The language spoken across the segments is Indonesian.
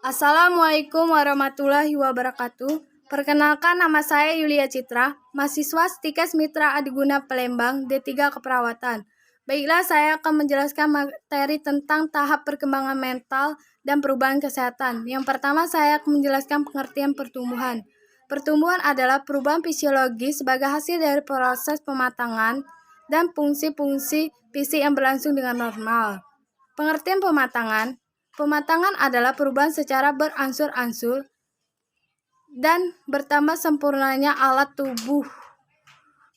Assalamualaikum warahmatullahi wabarakatuh. Perkenalkan, nama saya Yulia Citra, mahasiswa Stikes Mitra Adiguna Palembang, D3 Keperawatan. Baiklah, saya akan menjelaskan materi tentang tahap perkembangan mental dan perubahan kesehatan. Yang pertama, saya akan menjelaskan pengertian pertumbuhan. Pertumbuhan adalah perubahan fisiologis sebagai hasil dari proses pematangan dan fungsi-fungsi fisik yang berlangsung dengan normal. Pengertian pematangan. Pematangan adalah perubahan secara berangsur-angsur dan bertambah sempurnanya alat tubuh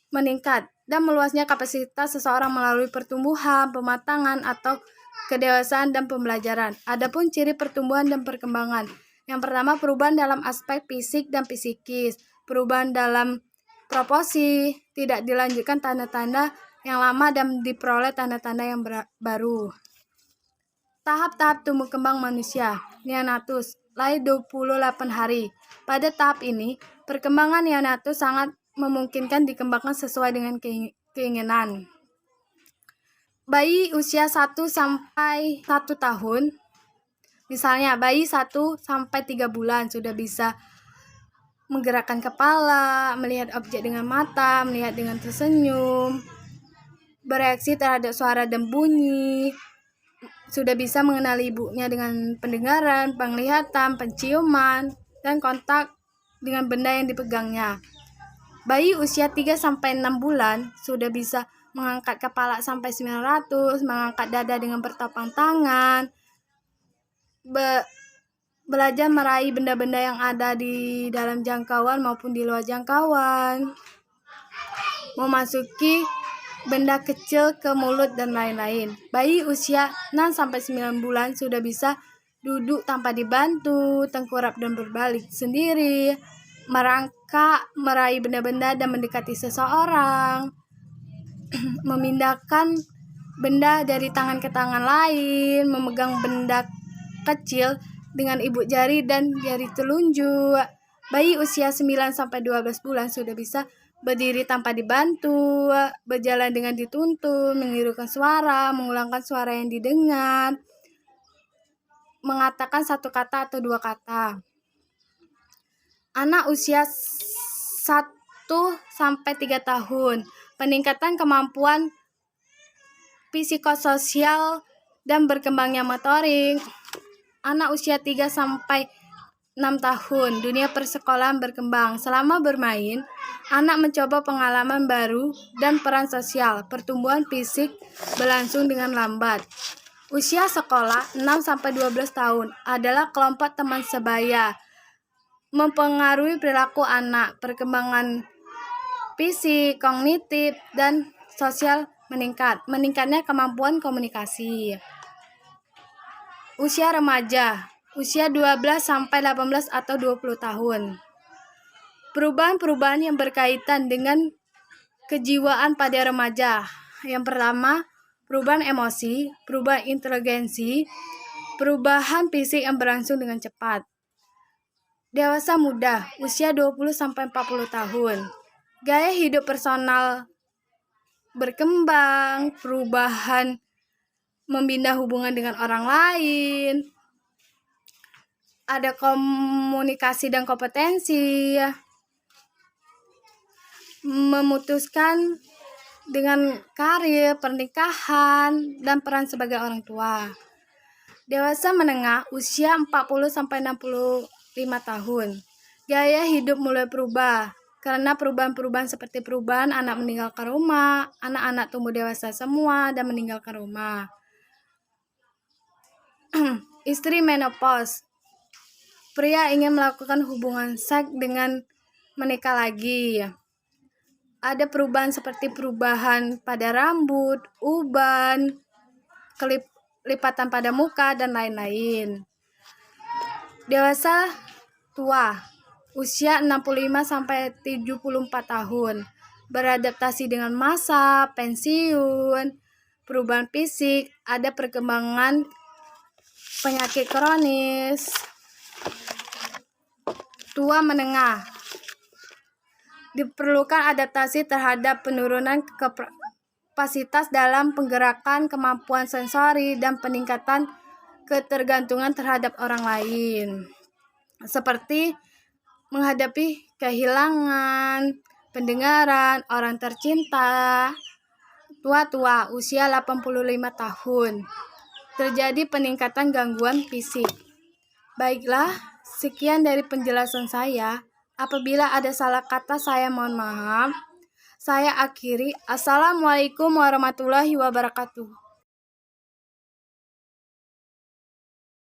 meningkat dan meluasnya kapasitas seseorang melalui pertumbuhan, pematangan, atau kedewasaan dan pembelajaran. Adapun ciri pertumbuhan dan perkembangan. Yang pertama, perubahan dalam aspek fisik dan psikis. Perubahan dalam proporsi, tidak dilanjutkan tanda-tanda yang lama dan diperoleh tanda-tanda yang baru. Tahap-tahap tumbuh kembang manusia, neonatus, lahir 28 hari. Pada tahap ini, perkembangan neonatus sangat memungkinkan dikembangkan sesuai dengan keinginan. Bayi usia 1 sampai 1 tahun, misalnya bayi 1 sampai 3 bulan sudah bisa menggerakkan kepala, melihat objek dengan mata, melihat dengan tersenyum, bereaksi terhadap suara dan bunyi, sudah bisa mengenali ibunya dengan pendengaran, penglihatan, penciuman, dan kontak dengan benda yang dipegangnya. Bayi usia 3-6 bulan sudah bisa mengangkat kepala sampai 900, mengangkat dada dengan bertopang tangan, belajar meraih benda-benda yang ada di dalam jangkauan maupun di luar jangkauan, memasuki benda kecil ke mulut dan lain-lain. Bayi usia 6-9 bulan sudah bisa duduk tanpa dibantu, tengkurap dan berbalik sendiri, merangkak, meraih benda-benda dan mendekati seseorang, memindahkan benda dari tangan ke tangan lain, memegang benda kecil dengan ibu jari dan jari telunjuk. Bayi usia 9-12 bulan sudah bisa berdiri tanpa dibantu, berjalan dengan dituntun, menirukan suara, mengulangkan suara yang didengar, mengatakan satu kata atau 2 kata. Anak usia 1-3 tahun, peningkatan kemampuan psikososial dan berkembangnya motorik. Anak usia 3-6 tahun, dunia persekolahan berkembang. Selama bermain, anak mencoba pengalaman baru dan peran sosial. Pertumbuhan fisik berlangsung dengan lambat. Usia sekolah 6-12 tahun adalah kelompok teman sebaya. Mempengaruhi perilaku anak, perkembangan fisik, kognitif, dan sosial meningkat. Meningkatnya kemampuan komunikasi. Usia remaja, usia 12-18 atau 20 tahun. Perubahan-perubahan yang berkaitan dengan kejiwaan pada remaja. Yang pertama, perubahan emosi, perubahan inteligensi, perubahan fisik yang berlangsung dengan cepat. Dewasa muda, usia 20-40 tahun. Gaya hidup personal berkembang, perubahan membina hubungan dengan orang lain, ada komunikasi dan kompetensi, memutuskan dengan karir, pernikahan, dan peran sebagai orang tua. Dewasa menengah, usia 40-65 tahun. Gaya hidup mulai berubah karena perubahan-perubahan seperti perubahan anak meninggalkan rumah, anak-anak tumbuh dewasa semua dan meninggalkan rumah. Istri menopause. Pria ingin melakukan hubungan seks dengan menikah lagi. Ada perubahan seperti perubahan pada rambut, uban, kelipatan pada muka, dan lain-lain. Dewasa tua, usia 65-74 tahun. Beradaptasi dengan masa, pensiun, perubahan fisik, ada perkembangan penyakit kronis. Tua menengah, diperlukan adaptasi terhadap penurunan kapasitas dalam penggerakan, kemampuan sensori, dan peningkatan ketergantungan terhadap orang lain, seperti menghadapi kehilangan pendengaran, orang tercinta, tua-tua usia 85 tahun. Terjadi peningkatan gangguan fisik. Baiklah, sekian dari penjelasan saya. Apabila ada salah kata, saya mohon maaf. Saya akhiri. Assalamualaikum warahmatullahi wabarakatuh.